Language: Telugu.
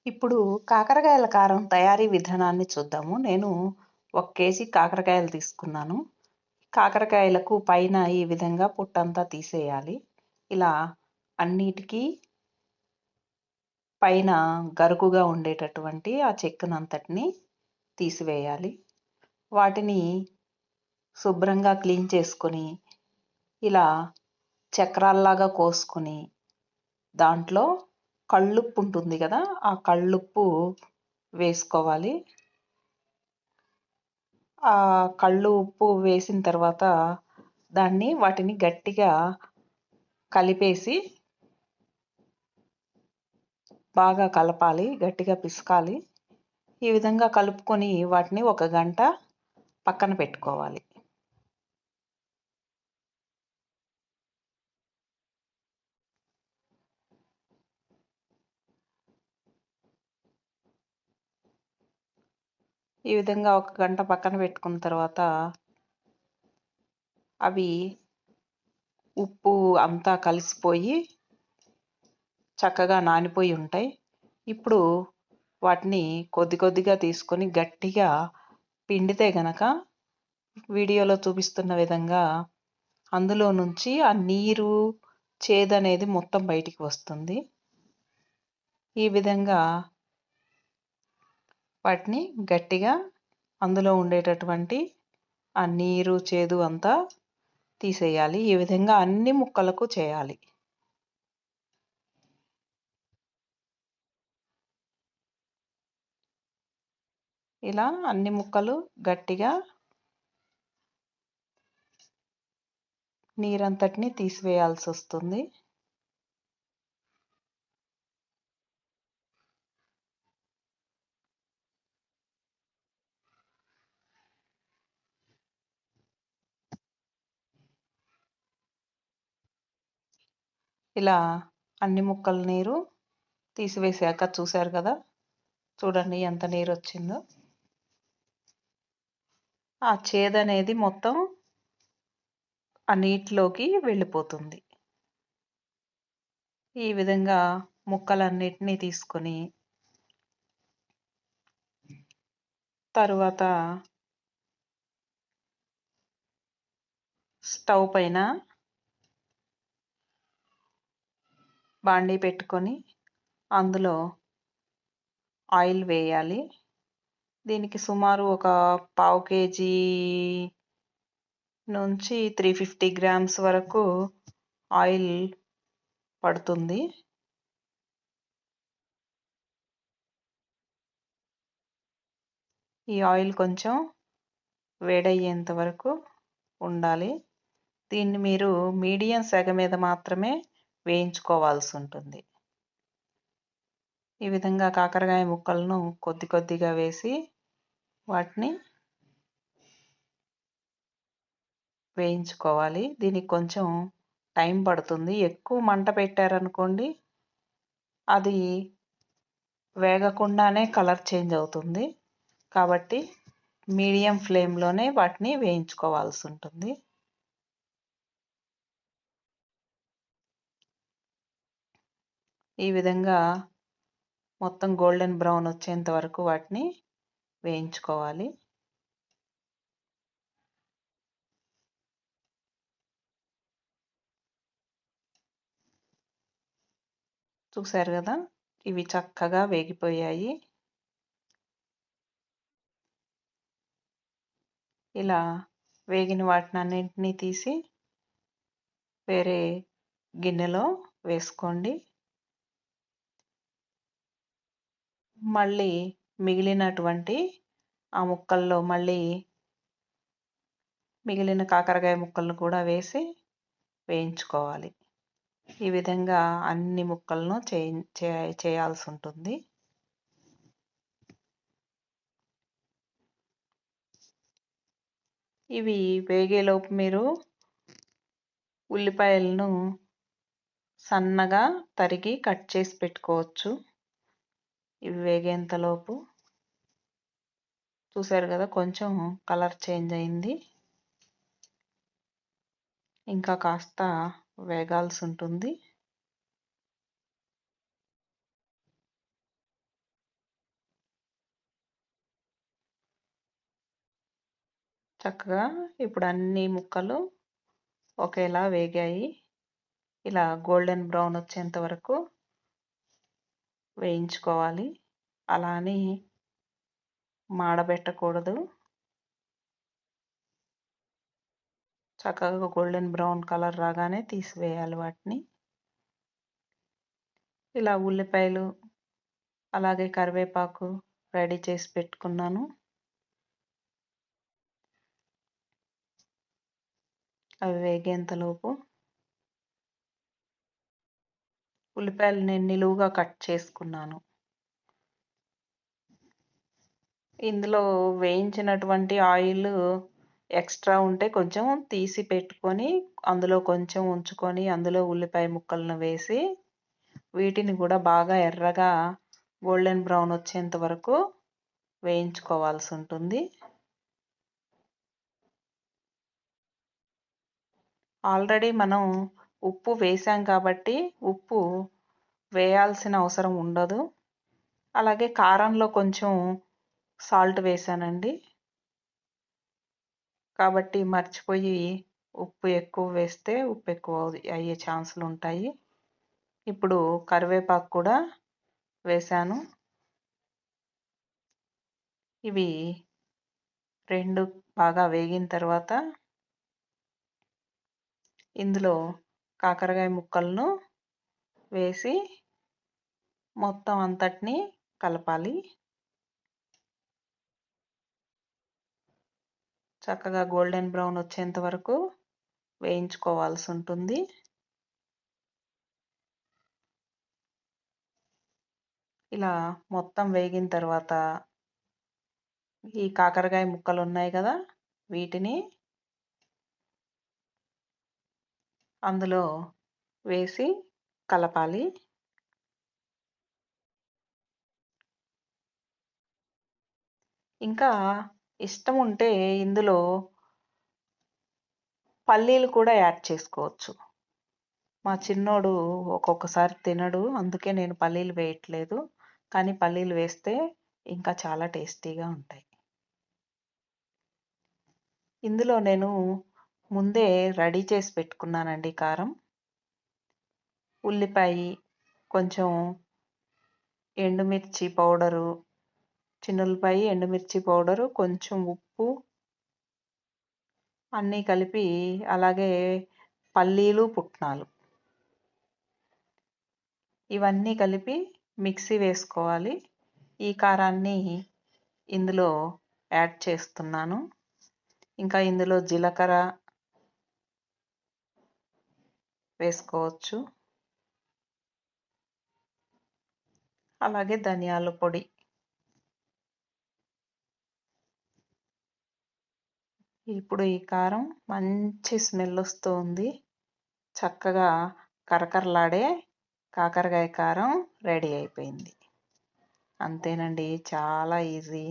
ఇప్పుడు కాకరకాయల కారం తయారీ విధానాన్ని చూద్దాము. నేను 1 కేజీ కాకరకాయలు తీసుకున్నాను. కాకరకాయలకు పైన ఈ విధంగా పుట్టంతా తీసేయాలి. ఇలా అన్నిటికీ పైన గరుకుగా ఉండేటటువంటి ఆ చెక్కనంతటిని తీసివేయాలి. వాటిని శుభ్రంగా క్లీన్ చేసుకొని, ఇలా చక్రాల్లాగా కోసుకొని, దాంట్లో కళ్ళుప్పు ఉంటుంది కదా, ఆ కళ్ళుప్పు వేసుకోవాలి. ఆ కళ్ళు ఉప్పు వేసిన తర్వాత వాటిని గట్టిగా కలిపేసి బాగా కలపాలి, గట్టిగా పిసకాలి. ఈ విధంగా కలుపుకొని వాటిని 1 గంట పక్కన పెట్టుకోవాలి. ఈ విధంగా 1 గంట పక్కన పెట్టుకున్న తర్వాత అవి ఉప్పు అంతా కలిసిపోయి చక్కగా నానిపోయి ఉంటాయి. ఇప్పుడు వాటిని కొద్ది కొద్దిగా తీసుకొని గట్టిగా పిండితే గనక వీడియోలో చూపిస్తున్న విధంగా అందులో నుంచి ఆ నీరు, చేదనేది మొత్తం బయటికి వస్తుంది. ఈ విధంగా వాటిని గట్టిగా అందులో ఉండేటటువంటి ఆ నీరు, చేదు అంతా తీసేయాలి. ఈ విధంగా అన్ని ముక్కలకు చేయాలి. ఇలా అన్ని ముక్కలు గట్టిగా నీరంతటిని తీసివేయాల్సి వస్తుంది. ఇలా అన్ని ముక్కల నీరు తీసివేసాక చూశారు కదా, చూడండి ఎంత నీరు వచ్చిందో. ఆ చేదనేది మొత్తం ఆ నీటిలోకి వెళ్ళిపోతుంది. ఈ విధంగా ముక్కలన్నిటినీ తీసుకొని తరువాత స్టవ్ పైన బాండీ పెట్టుకొని అందులో ఆయిల్ వేయాలి. దీనికి సుమారు ఒక 1/2 కేజీ నుంచి 350 గ్రామ్స్ వరకు ఆయిల్ పడుతుంది. ఈ ఆయిల్ కొంచెం వేడయ్యేంత వరకు ఉండాలి. దీన్ని మీరు మీడియం సెగ మీద మాత్రమే వేయించుకోవాల్సి ఉంటుంది. ఈ విధంగా కాకరకాయ ముక్కలను కొద్ది కొద్దిగా వేసి వాటిని వేయించుకోవాలి. దీనికి కొంచెం టైం పడుతుంది. ఎక్కువ మంట పెట్టారనుకోండి, అది వేగకుండానే కలర్ చేంజ్ అవుతుంది. కాబట్టి మీడియం ఫ్లేమ్లోనే వాటిని వేయించుకోవాల్సి ఉంటుంది. ఈ విధంగా మొత్తం గోల్డెన్ బ్రౌన్ వచ్చేంత వరకు వాటిని వేయించుకోవాలి. చూశారు కదా, ఇవి చక్కగా వేగిపోయాయి. ఇలా వేగిన వాటినన్నింటినీ తీసి వేరే గిన్నెలో వేసుకోండి. మళ్ళీ మిగిలినటువంటి ఆ ముక్కల్లో మిగిలిన కాకరకాయ ముక్కలను కూడా వేసి వేయించుకోవాలి. ఈ విధంగా అన్ని ముక్కలను చేయాల్సి ఉంటుంది. ఇవి వేగేలోపు మీరు ఉల్లిపాయలను సన్నగా తరిగి కట్ చేసి పెట్టుకోవచ్చు. ఇవి వేగేంతలోపు చూశారు కదా, కొంచెం కలర్ చేంజ్ అయింది. ఇంకా కాస్త వేగాల్సి ఉంటుంది. చక్కగా ఇప్పుడు అన్ని ముక్కలు ఒకేలా వేగాయి. ఇలా గోల్డెన్ బ్రౌన్ వచ్చేంత వరకు వేయించుకోవాలి. అలా అని మాడబెట్టకూడదు. చక్కగా గోల్డెన్ బ్రౌన్ కలర్ రాగానే తీసివేయాలి వాటిని. ఇలా ఉల్లిపాయలు అలాగే కరివేపాకు రెడీ చేసి పెట్టుకున్నాను. అవి వేగేంతలోపు ఉల్లిపాయలు నేను నిలువుగా కట్ చేసుకున్నాను. ఇందులో వేయించినటువంటి ఆయిల్ ఎక్స్ట్రా ఉంటే కొంచెం తీసి పెట్టుకొని అందులో కొంచెం ఉంచుకొని అందులో ఉల్లిపాయ ముక్కలను వేసి వీటిని కూడా బాగా ఎర్రగా గోల్డెన్ బ్రౌన్ వచ్చేంత వరకు వేయించుకోవాల్సి ఉంటుంది. ఆల్రెడీ మనం ఉప్పు వేసాం కాబట్టి ఉప్పు వేయాల్సిన అవసరం ఉండదు. అలాగే కారంలో కొంచెం సాల్ట్ వేసానండి. కాబట్టి మర్చిపోయి ఉప్పు ఎక్కువ వేస్తే ఉప్పు ఎక్కువ అయ్యే ఛాన్సులు ఉంటాయి. ఇప్పుడు కరివేపాకు కూడా వేసాను. ఇవి రెండు బాగా వేగిన తర్వాత ఇందులో కాకరకాయ ముక్కలను వేసి మొత్తం అంతటిని కలపాలి. చక్కగా గోల్డెన్ బ్రౌన్ వచ్చేంత వరకు వేయించుకోవాల్సి ఉంటుంది. ఇలా మొత్తం వేగిన తర్వాత ఈ కాకరకాయ ముక్కలు ఉన్నాయి కదా, వీటిని అందులో వేసి కలపాలి. ఇంకా ఇష్టం ఉంటే ఇందులో పల్లీలు కూడా యాడ్ చేసుకోవచ్చు. మా చిన్నోడు ఒక్కొక్కసారి తినడు, అందుకే నేను పల్లీలు వేయట్లేదు. కానీ పల్లీలు వేస్తే ఇంకా చాలా టేస్టీగా ఉంటాయి. ఇందులో నేను ముందే రెడీ చేసి పెట్టుకున్నానండి కారం. ఉల్లిపాయ, కొంచెం ఎండుమిర్చి పౌడరు, చిన్నుల్లిపాయ, ఎండుమిర్చి పౌడరు, కొంచెం ఉప్పు అన్నీ కలిపి, అలాగే పల్లీలు, పుట్నాలు ఇవన్నీ కలిపి మిక్సీ వేసుకోవాలి. ఈ కారాన్ని ఇందులో యాడ్ చేస్తున్నాను. ఇంకా ఇందులో జీలకర్ర వేసుకోవచ్చు. అలాగే ధనియాల పొడి. ఇప్పుడు ఈ కారం మంచి స్మెల్ వస్తుంది. చక్కగా కరకరలాడే కాకరకాయ కారం రెడీ అయిపోయింది. అంతేనండి, చాలా ఈజీ.